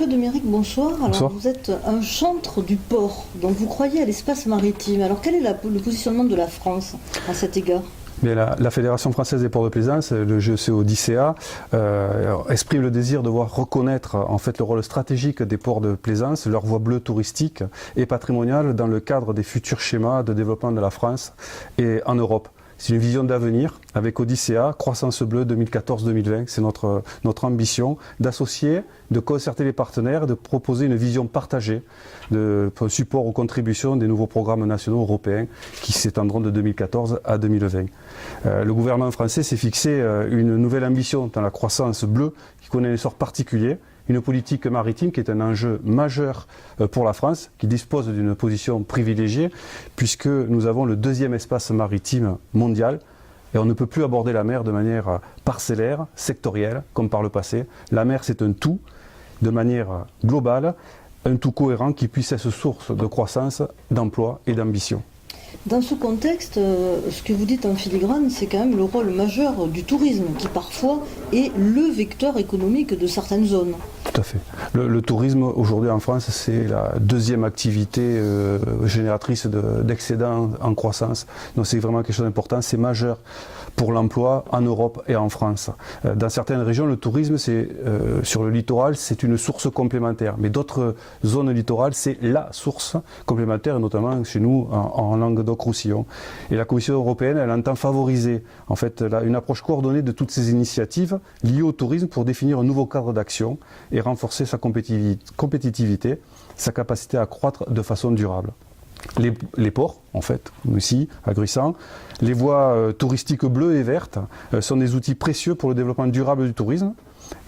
Claude Méric, bonsoir. Alors, Bonsoir. vous êtes un chantre du port, donc vous croyez à l'espace maritime. Alors quel est le positionnement de la France à cet égard? Bien, la Fédération française des ports de plaisance, le GEC Odyssea, exprime le désir de voir reconnaître en fait le rôle stratégique des ports de plaisance, leur voie bleue touristique et patrimoniale dans le cadre des futurs schémas de développement de la France et en Europe. C'est une vision d'avenir avec Odyssea, Croissance Bleue 2014-2020. C'est notre ambition d'associer, de concerter les partenaires, de proposer une vision partagée de support aux contributions des nouveaux programmes nationaux européens qui s'étendront de 2014 à 2020. Le gouvernement français s'est fixé une nouvelle ambition dans la croissance bleue qui connaît un essor particulier. Une politique maritime qui est un enjeu majeur pour la France, qui dispose d'une position privilégiée, puisque nous avons le deuxième espace maritime mondial, et on ne peut plus aborder la mer de manière parcellaire, sectorielle, comme par le passé. La mer, c'est un tout, de manière globale, un tout cohérent qui puisse être source de croissance, d'emploi et d'ambition. Dans ce contexte, ce que vous dites en filigrane, c'est quand même le rôle majeur du tourisme, qui parfois est le vecteur économique de certaines zones. Tout à fait. Le tourisme, aujourd'hui en France, c'est la deuxième activité génératrice d'excédents en croissance. Donc c'est vraiment quelque chose d'important, c'est majeur pour l'emploi en Europe et en France. Dans certaines régions, le tourisme, sur le littoral, c'est une source complémentaire. Mais d'autres zones littorales, c'est la source complémentaire, et notamment chez nous, en Languedoc-Roussillon. Et la Commission européenne, elle entend favoriser en fait, une approche coordonnée de toutes ces initiatives liées au tourisme pour définir un nouveau cadre d'action et renforcer sa compétitivité, sa capacité à croître de façon durable. Les ports, en fait, ici, à Gruissan, les voies touristiques bleues et vertes sont des outils précieux pour le développement durable du tourisme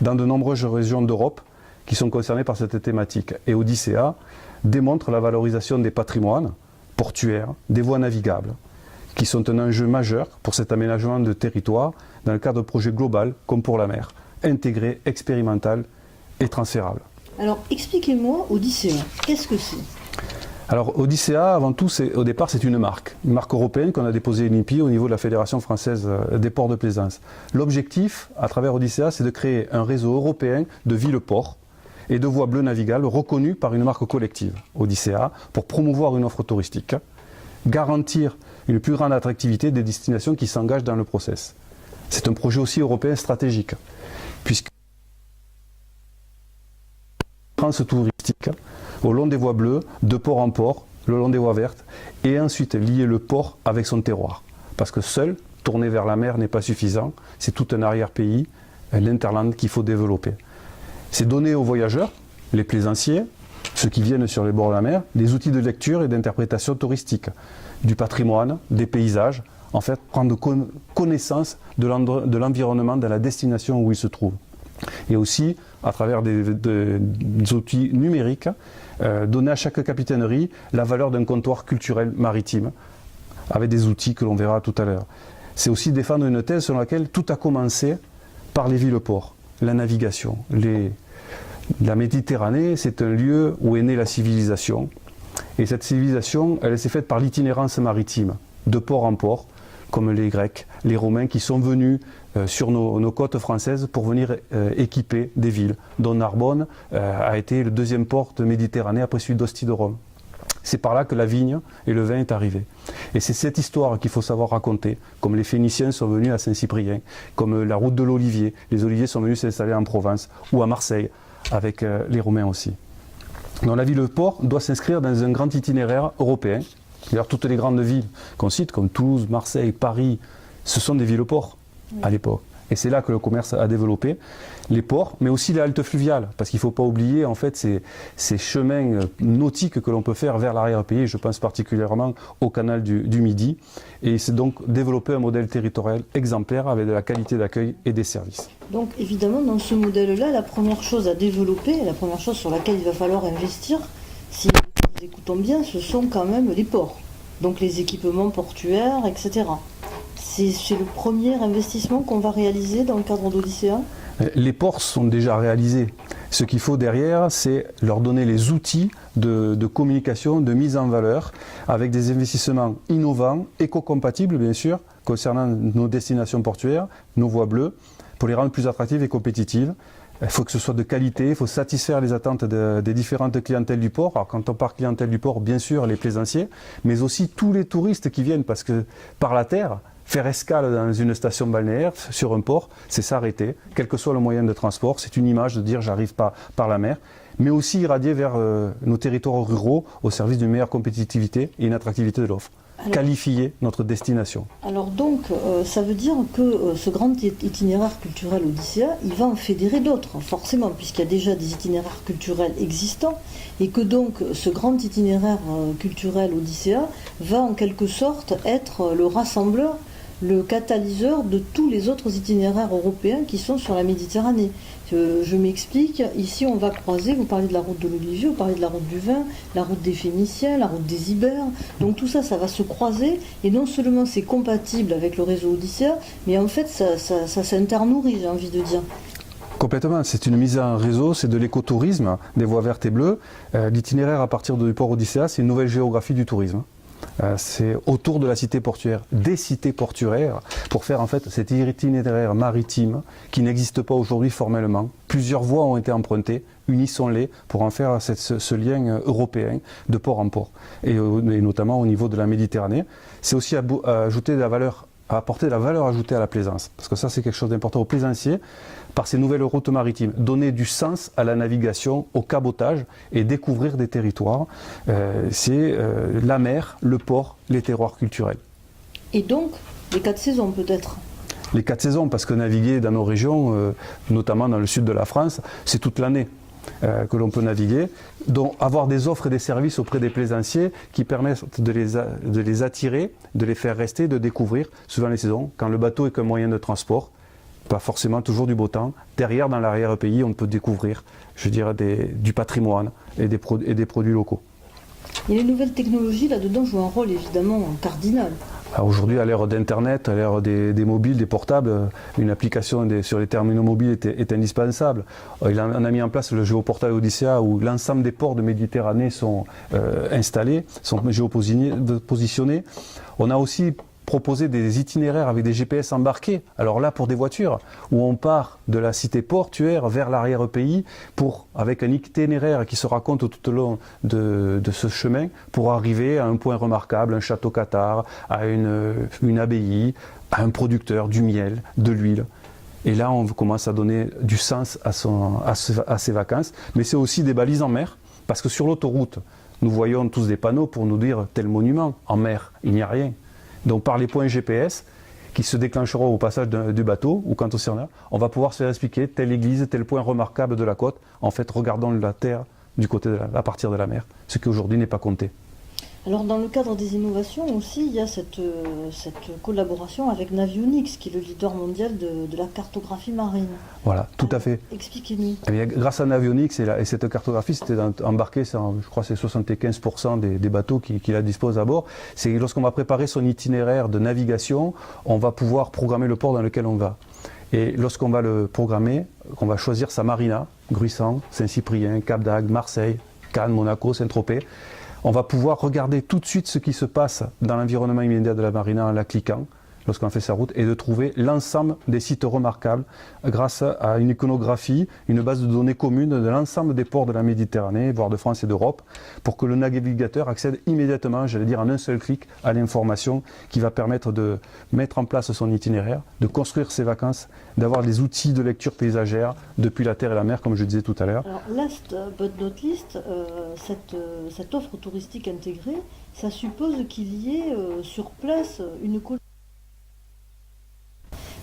dans de nombreuses régions d'Europe qui sont concernées par cette thématique. Et Odyssea démontre la valorisation des patrimoines portuaires, des voies navigables, qui sont un enjeu majeur pour cet aménagement de territoire dans le cadre de projets globaux comme pour la mer, intégré, expérimental et transférable. Alors expliquez-moi Odyssea, qu'est-ce que c'est? Alors Odyssea, avant tout, au départ, c'est une marque européenne qu'on a déposée à l'INPI au niveau de la Fédération française des ports de plaisance. L'objectif, à travers Odyssea, c'est de créer un réseau européen de villes-ports et de voies bleues navigables reconnues par une marque collective, Odyssea, pour promouvoir une offre touristique, garantir une plus grande attractivité des destinations qui s'engagent dans le process. C'est un projet aussi européen stratégique, puisque touristique au long des voies bleues, de port en port, le long des voies vertes, et ensuite lier le port avec son terroir. Parce que seul, tourner vers la mer n'est pas suffisant, c'est tout un arrière-pays, l'interland qu'il faut développer. C'est donner aux voyageurs, les plaisanciers, ceux qui viennent sur les bords de la mer, des outils de lecture et d'interprétation touristique, du patrimoine, des paysages, en fait prendre connaissance de l'environnement, de la destination où ils se trouvent. Et aussi, à travers des outils numériques, donner à chaque capitainerie la valeur d'un comptoir culturel maritime, avec des outils que l'on verra tout à l'heure. C'est aussi défendre une thèse selon laquelle tout a commencé par les villes-ports, la navigation. La Méditerranée, c'est un lieu où est née la civilisation. Et cette civilisation, elle s'est faite par l'itinérance maritime, de port en port, comme les Grecs, les Romains qui sont venus sur nos côtes françaises pour venir équiper des villes, dont Narbonne a été le deuxième port de Méditerranée après celui d'Ostie de Rome. C'est par là que la vigne et le vin est arrivé. Et c'est cette histoire qu'il faut savoir raconter, comme les Phéniciens sont venus à Saint-Cyprien, comme la route de l'olivier. Les oliviers sont venus s'installer en Provence ou à Marseille, avec les Romains aussi. Donc la ville-port doit s'inscrire dans un grand itinéraire européen. D'ailleurs, toutes les grandes villes qu'on cite, comme Toulouse, Marseille, Paris, ce sont des villes-ports à l'époque. Et c'est là que le commerce a développé les ports, mais aussi les haltes fluviales, parce qu'il ne faut pas oublier en fait ces chemins nautiques que l'on peut faire vers l'arrière-pays. Je pense particulièrement au canal du Midi. Et c'est donc développer un modèle territorial exemplaire avec de la qualité d'accueil et des services. Donc évidemment, dans ce modèle-là, la première chose à développer, la première chose sur laquelle il va falloir investir, si nous écoutons bien, ce sont quand même les ports. Donc les équipements portuaires, etc. C'est le premier investissement qu'on va réaliser dans le cadre d'Odyssea? Les ports sont déjà réalisés. Ce qu'il faut derrière, c'est leur donner les outils de communication, de mise en valeur, avec des investissements innovants, éco-compatibles bien sûr, concernant nos destinations portuaires, nos voies bleues, pour les rendre plus attractives et compétitives, Il faut que ce soit de qualité, il faut satisfaire les attentes des différentes clientèles du port. Alors quand on parle clientèle du port, bien sûr les plaisanciers, mais aussi tous les touristes qui viennent, parce que par la terre, faire escale dans une station balnéaire, sur un port, c'est s'arrêter, quel que soit le moyen de transport. C'est une image de dire j'arrive pas par la mer, mais aussi irradier vers nos territoires ruraux au service d'une meilleure compétitivité et une attractivité de l'offre. Qualifier notre destination. Alors donc, ça veut dire que ce grand itinéraire culturel Odyssea, il va en fédérer d'autres, forcément, puisqu'il y a déjà des itinéraires culturels existants, et que donc ce grand itinéraire culturel Odyssea va en quelque sorte être le rassembleur, le catalyseur de tous les autres itinéraires européens qui sont sur la Méditerranée. Je m'explique, ici on va croiser, vous parlez de la route de l'Olivier, vous parlez de la route du vin, la route des Phéniciens, la route des Ibères, donc tout ça, ça va se croiser, et non seulement c'est compatible avec le réseau Odyssea, mais en fait ça s'internourrit, j'ai envie de dire. Complètement, c'est une mise en réseau, c'est de l'écotourisme, des voies vertes et bleues. L'itinéraire à partir du port Odyssea, c'est une nouvelle géographie du tourisme. C'est autour de la cité portuaire, des cités portuaires, pour faire en fait cet itinéraire maritime qui n'existe pas aujourd'hui formellement. Plusieurs voies ont été empruntées, unissons-les pour en faire ce lien européen de port en port, et notamment au niveau de la Méditerranée. C'est aussi ajouter de la valeur, apporter de la valeur ajoutée à la plaisance, parce que ça c'est quelque chose d'important aux plaisanciers, par ces nouvelles routes maritimes, donner du sens à la navigation, au cabotage et découvrir des territoires. C'est la mer, le port, les terroirs culturels. Et donc, les 4 saisons peut-être? Les 4 saisons, parce que naviguer dans nos régions, notamment dans le sud de la France, c'est toute l'année que l'on peut naviguer. Donc avoir des offres et des services auprès des plaisanciers qui permettent de les attirer, de les faire rester, de découvrir, suivant les saisons, quand le bateau est qu'un moyen de transport. Pas forcément toujours du beau temps. Derrière, dans l'arrière-pays, on peut découvrir, je dirais, du patrimoine et des produits locaux. Et les nouvelles technologies, là-dedans, jouent un rôle évidemment cardinal. Aujourd'hui, à l'ère d'Internet, à l'ère des mobiles, des portables, une application sur les terminaux mobiles est indispensable. On a mis en place le géoportail Odyssea où l'ensemble des ports de Méditerranée sont installés, sont géopositionnés. On a aussi proposer des itinéraires avec des GPS embarqués, alors là pour des voitures, où on part de la cité portuaire vers l'arrière-pays, avec un itinéraire qui se raconte tout au long de ce chemin, pour arriver à un point remarquable, un château cathare, à une abbaye, à un producteur, du miel, de l'huile. Et là on commence à donner du sens à ses vacances, mais c'est aussi des balises en mer, parce que sur l'autoroute, nous voyons tous des panneaux pour nous dire tel monument. En mer, il n'y a rien. Donc par les points GPS qui se déclencheront au passage du bateau ou quand on va pouvoir se faire expliquer telle église, tel point remarquable de la côte. En fait, regardons la terre à partir de la mer, ce qui aujourd'hui n'est pas compté. Alors dans le cadre des innovations aussi, il y a cette collaboration avec Navionics, qui est le leader mondial de la cartographie marine. Voilà, tout à fait. Expliquez-nous. Grâce à Navionics et cette cartographie, c'était embarqué, je crois que c'est 75% des bateaux qui la disposent à bord. C'est lorsqu'on va préparer son itinéraire de navigation, on va pouvoir programmer le port dans lequel on va. Et lorsqu'on va le programmer, qu'on va choisir sa marina, Gruissan, Saint-Cyprien, Cap d'Agde, Marseille, Cannes, Monaco, Saint-Tropez, on va pouvoir regarder tout de suite ce qui se passe dans l'environnement immédiat de la marina en la cliquant, lorsqu'on fait sa route, et de trouver l'ensemble des sites remarquables grâce à une iconographie, une base de données commune de l'ensemble des ports de la Méditerranée, voire de France et d'Europe, pour que le navigateur accède immédiatement, j'allais dire en un seul clic, à l'information qui va permettre de mettre en place son itinéraire, de construire ses vacances, d'avoir des outils de lecture paysagère depuis la terre et la mer, comme je disais tout à l'heure. Alors, last but not least, cette offre touristique intégrée, ça suppose qu'il y ait sur place une collaboration.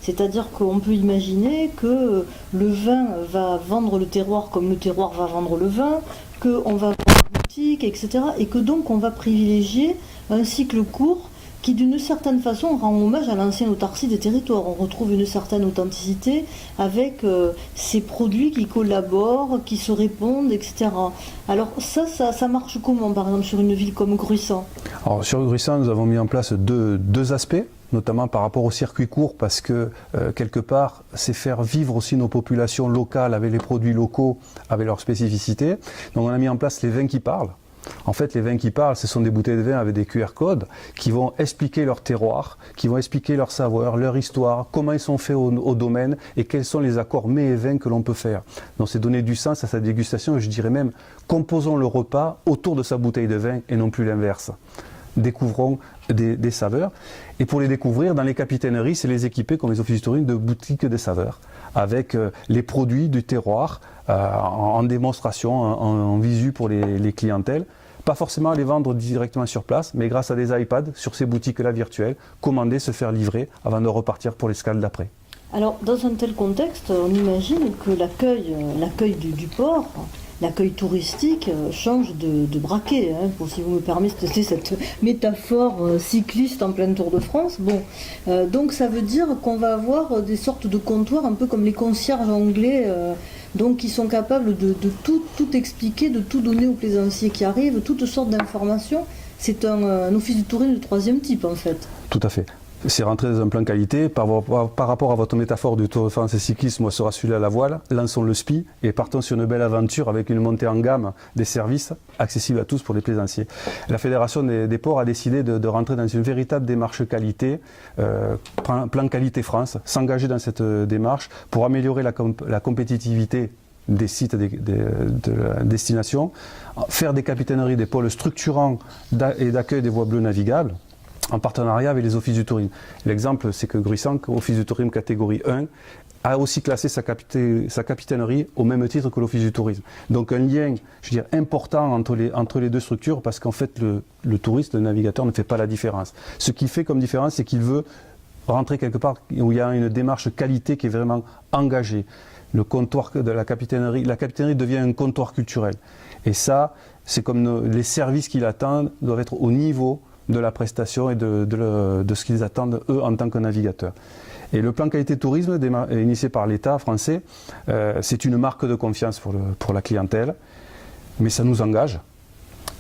C'est-à-dire qu'on peut imaginer que le vin va vendre le terroir comme le terroir va vendre le vin, qu'on va vendre la boutique, etc. Et que donc on va privilégier un cycle court qui d'une certaine façon rend hommage à l'ancienne autarcie des territoires. On retrouve une certaine authenticité avec ces produits qui collaborent, qui se répondent, etc. Alors ça marche comment, par exemple, sur une ville comme Gruissan? Alors sur Gruissan, nous avons mis en place deux aspects, notamment par rapport au circuit court, parce que quelque part, c'est faire vivre aussi nos populations locales avec les produits locaux, avec leurs spécificités. Donc on a mis en place les vins qui parlent. En fait, les vins qui parlent, ce sont des bouteilles de vin avec des QR codes qui vont expliquer leur terroir, qui vont expliquer leur saveur, leur histoire, comment ils sont faits au domaine et quels sont les accords mets et vins que l'on peut faire. Donc c'est donner du sens à sa dégustation et je dirais même, composons le repas autour de sa bouteille de vin et non plus l'inverse. Découvrons des saveurs. Et pour les découvrir, dans les capitaineries, c'est les équiper, comme les offices du tourisme, de boutiques des saveurs, avec les produits du terroir en démonstration, en visu pour les clientèles. Pas forcément à les vendre directement sur place, mais grâce à des iPads, sur ces boutiques-là virtuelles, commander, se faire livrer avant de repartir pour l'escale d'après. Alors, dans un tel contexte, on imagine que l'accueil du port, l'accueil touristique change de braquet, hein, pour, si vous me permettez cette métaphore cycliste en plein Tour de France. Bon, donc ça veut dire qu'on va avoir des sortes de comptoirs, un peu comme les concierges anglais, donc qui sont capables de tout expliquer, de tout donner aux plaisanciers qui arrivent, toutes sortes d'informations. C'est un office du tourisme de troisième type, en fait. Tout à fait. C'est rentré dans un plan qualité. Par rapport à votre métaphore du Tour de France et cyclisme, moi, sera celui-là à la voile. Lançons le SPI et partons sur une belle aventure avec une montée en gamme des services accessibles à tous pour les plaisanciers. La Fédération des ports a décidé de rentrer dans une véritable démarche qualité, plan qualité France, s'engager dans cette démarche pour améliorer la compétitivité des sites de la destination, faire des capitaineries, des pôles structurants et d'accueil des voies bleues navigables, en partenariat avec les offices du tourisme. L'exemple, c'est que Gruissan, office du tourisme catégorie 1, a aussi classé sa capitainerie au même titre que l'office du tourisme. Donc un lien, je veux dire, important entre les deux structures, parce qu'en fait, le touriste, le navigateur ne fait pas la différence. Ce qui fait comme différence, c'est qu'il veut rentrer quelque part où il y a une démarche qualité qui est vraiment engagée. Le comptoir de la capitainerie devient un comptoir culturel. Et ça, c'est comme les services qui l'attendent doivent être au niveau de la prestation et de ce qu'ils attendent eux en tant que navigateurs. Et le plan qualité tourisme initié par l'État français, c'est une marque de confiance pour la clientèle, mais ça nous engage.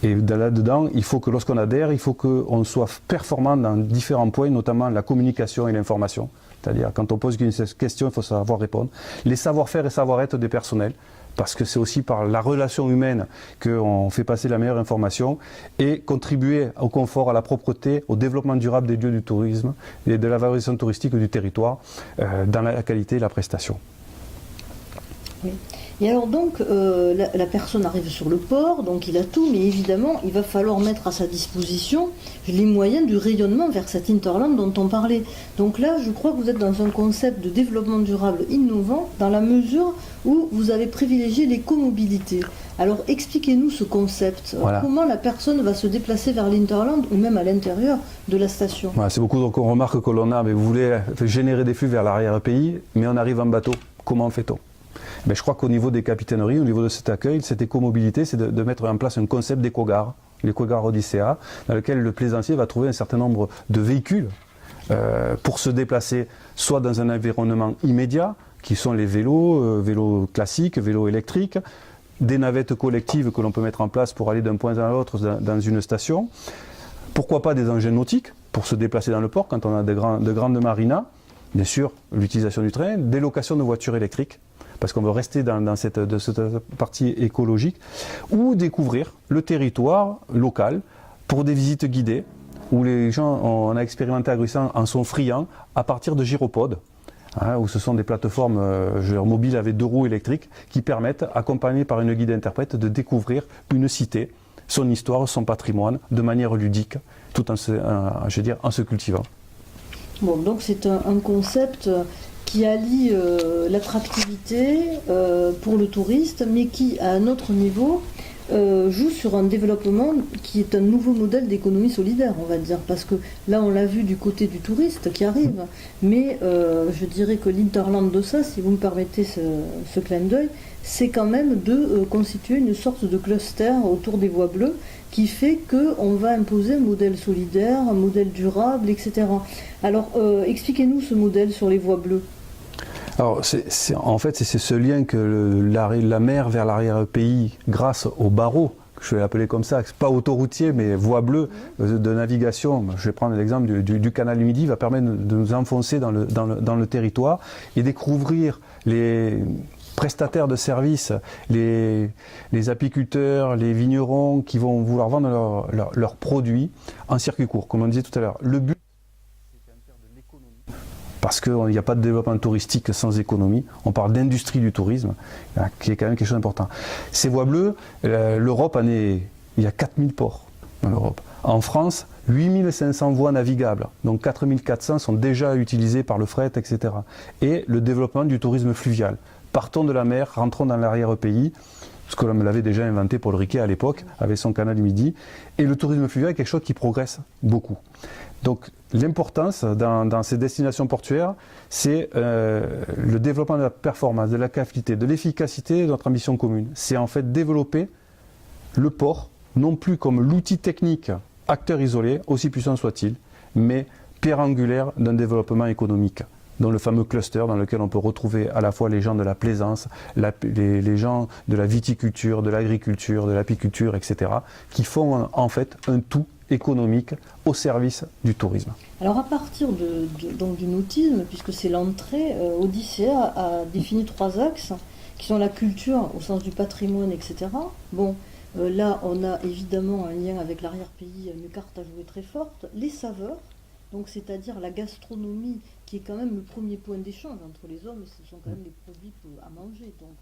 Et là-dedans, il faut que lorsqu'on adhère, il faut qu'on soit performant dans différents points, notamment la communication et l'information. C'est-à-dire, quand on pose une question, il faut savoir répondre. Les savoir-faire et savoir-être des personnels, parce que c'est aussi par la relation humaine qu'on fait passer la meilleure information et contribuer au confort, à la propreté, au développement durable des lieux du tourisme et de la valorisation touristique du territoire dans la qualité et la prestation. Oui. Et alors donc, la personne arrive sur le port, donc il a tout, mais évidemment, il va falloir mettre à sa disposition les moyens du rayonnement vers cet hinterland dont on parlait. Donc là, je crois que vous êtes dans un concept de développement durable innovant, dans la mesure où vous avez privilégié l'écomobilité. Alors expliquez-nous ce concept. Voilà. Comment la personne va se déplacer vers l'hinterland ou même à l'intérieur de la station? Voilà, c'est beaucoup donc on remarque que l'on a, mais vous voulez générer des flux vers l'arrière-pays, mais on arrive en bateau. Comment fait-on? Mais je crois qu'au niveau des capitaineries, au niveau de cet accueil, cette écomobilité, c'est de mettre en place un concept d'éco-gare, l'éco-gare Odyssea, dans lequel le plaisancier va trouver un certain nombre de véhicules pour se déplacer, soit dans un environnement immédiat, qui sont les vélos classiques, vélos électriques, des navettes collectives que l'on peut mettre en place pour aller d'un point à l'autre dans une station, pourquoi pas des engins nautiques pour se déplacer dans le port quand on a de grandes marinas, bien sûr l'utilisation du train, des locations de voitures électriques, parce qu'on veut rester dans cette partie écologique, ou découvrir le territoire local pour des visites guidées, où les gens, on a expérimenté à Gruissan, en sont friands à partir de gyropodes, où ce sont des plateformes mobiles avec 2 roues électriques qui permettent, accompagnés par une guide interprète, de découvrir une cité, son histoire, son patrimoine, de manière ludique, tout en se cultivant. Bon, donc c'est un concept qui allie l'attractivité pour le touriste, mais qui, à un autre niveau, joue sur un développement qui est un nouveau modèle d'économie solidaire, on va dire, parce que là, on l'a vu du côté du touriste qui arrive, mais je dirais que l'hinterland de ça, si vous me permettez ce clin d'œil, c'est quand même de constituer une sorte de cluster autour des voies bleues qui fait qu'on va imposer un modèle solidaire, un modèle durable, etc. Alors, expliquez-nous ce modèle sur les voies bleues. Alors, en fait, c'est ce lien que la mer vers l'arrière-pays, grâce au barreau, je vais l'appeler comme ça, pas autoroutier, mais voie bleue de navigation. Je vais prendre l'exemple du canal du Midi, va permettre de nous enfoncer dans le territoire et découvrir prestataires de services, les apiculteurs, les vignerons qui vont vouloir vendre leurs produits en circuit court, comme on disait tout à l'heure. Le but, c'est quand même faire de l'économie, parce qu'il n'y a pas de développement touristique sans économie. On parle d'industrie du tourisme, qui est quand même quelque chose d'important. Ces voies bleues, l'Europe il y a 4000 ports dans l'Europe. En France, 8500 voies navigables, donc 4400 sont déjà utilisées par le fret, etc. Et le développement du tourisme fluvial. Partons de la mer, rentrons dans l'arrière-pays, ce que l'on l'avait déjà inventé Paul Riquet à l'époque, avec son canal du Midi. Et le tourisme fluvial est quelque chose qui progresse beaucoup. Donc l'importance dans ces destinations portuaires, c'est le développement de la performance, de la qualité, de l'efficacité de notre ambition commune. C'est en fait développer le port, non plus comme l'outil technique acteur isolé, aussi puissant soit-il, mais pierre angulaire d'un développement économique, dans le fameux cluster dans lequel on peut retrouver à la fois les gens de la plaisance, les gens de la viticulture, de l'agriculture, de l'apiculture, etc., qui font en fait un tout économique au service du tourisme. Alors à partir donc du nautisme, puisque c'est l'entrée, Odyssea a défini 3 axes, qui sont la culture au sens du patrimoine, etc. Bon, là, on a évidemment un lien avec l'arrière-pays, une carte à jouer très forte. Les saveurs, donc c'est-à-dire la gastronomie, qui est quand même le premier point d'échange entre les hommes, ce sont quand même les produits à manger. Donc,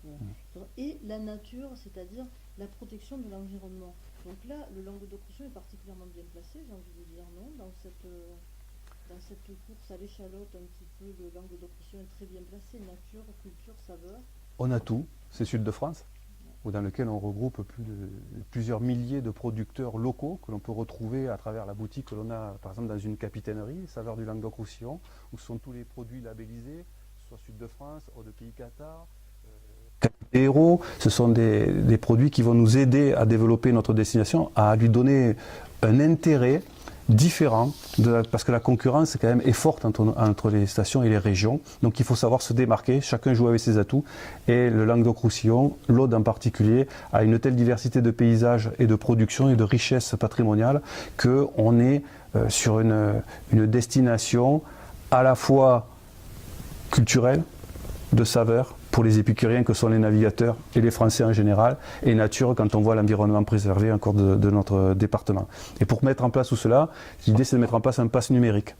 et la nature, c'est-à-dire la protection de l'environnement. Donc là, le Languedoc-Roussillon est particulièrement bien placé, j'ai envie de dire, non, dans cette course à l'échalote, un petit peu, le Languedoc-Roussillon est très bien placé, nature, culture, saveur. On a tout, c'est Sud de France, dans lequel on regroupe plusieurs milliers de producteurs locaux que l'on peut retrouver à travers la boutique que l'on a, par exemple, dans une capitainerie, Saveurs du Languedoc-Roussillon, où sont tous les produits labellisés, soit Sud de France, Eau de Pays Cathare, Héros. Ce sont des produits qui vont nous aider à développer notre destination, à lui donner un intérêt différent, parce que la concurrence quand même est forte entre les stations et les régions, donc il faut savoir se démarquer, chacun joue avec ses atouts, et le Languedoc-Roussillon, l'Aude en particulier, a une telle diversité de paysages et de production et de richesse patrimoniale qu'on est sur une destination à la fois culturelle, de saveurs, pour les épicuriens que sont les navigateurs et les Français en général, et nature quand on voit l'environnement préservé encore de notre département. Et pour mettre en place tout cela, l'idée c'est de mettre en place un pass numérique,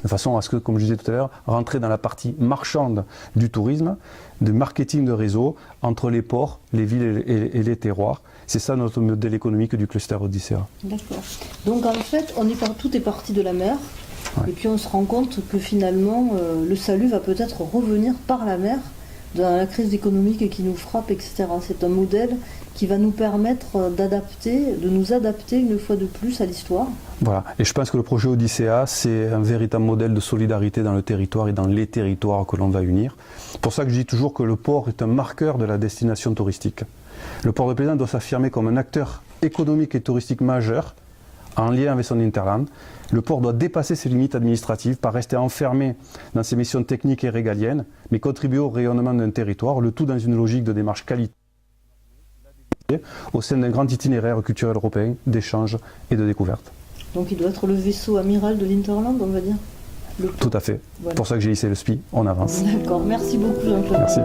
de façon à ce que, comme je disais tout à l'heure, rentrer dans la partie marchande du tourisme, du marketing de réseau, entre les ports, les villes et les terroirs. C'est ça notre modèle économique du cluster Odyssea. D'accord. Donc en fait, tout est parti de la mer, ouais. Et puis on se rend compte que finalement, le salut va peut-être revenir par la mer, dans la crise économique qui nous frappe, etc. C'est un modèle qui va nous permettre de nous adapter une fois de plus à l'histoire. Voilà, et je pense que le projet Odyssea, c'est un véritable modèle de solidarité dans le territoire et dans les territoires que l'on va unir. C'est pour ça que je dis toujours que le port est un marqueur de la destination touristique. Le port de Plaisance doit s'affirmer comme un acteur économique et touristique majeur, en lien avec son hinterland. Le port doit dépasser ses limites administratives, pas rester enfermé dans ses missions techniques et régaliennes, mais contribuer au rayonnement d'un territoire, le tout dans une logique de démarche qualité au sein d'un grand itinéraire culturel européen d'échange et de découverte. Donc il doit être le vaisseau amiral de l'Hinterland, on va dire. Tout à fait. Voilà. Pour ça que j'ai hissé le SPI, on avance. D'accord, merci beaucoup Jean-Claude. Merci.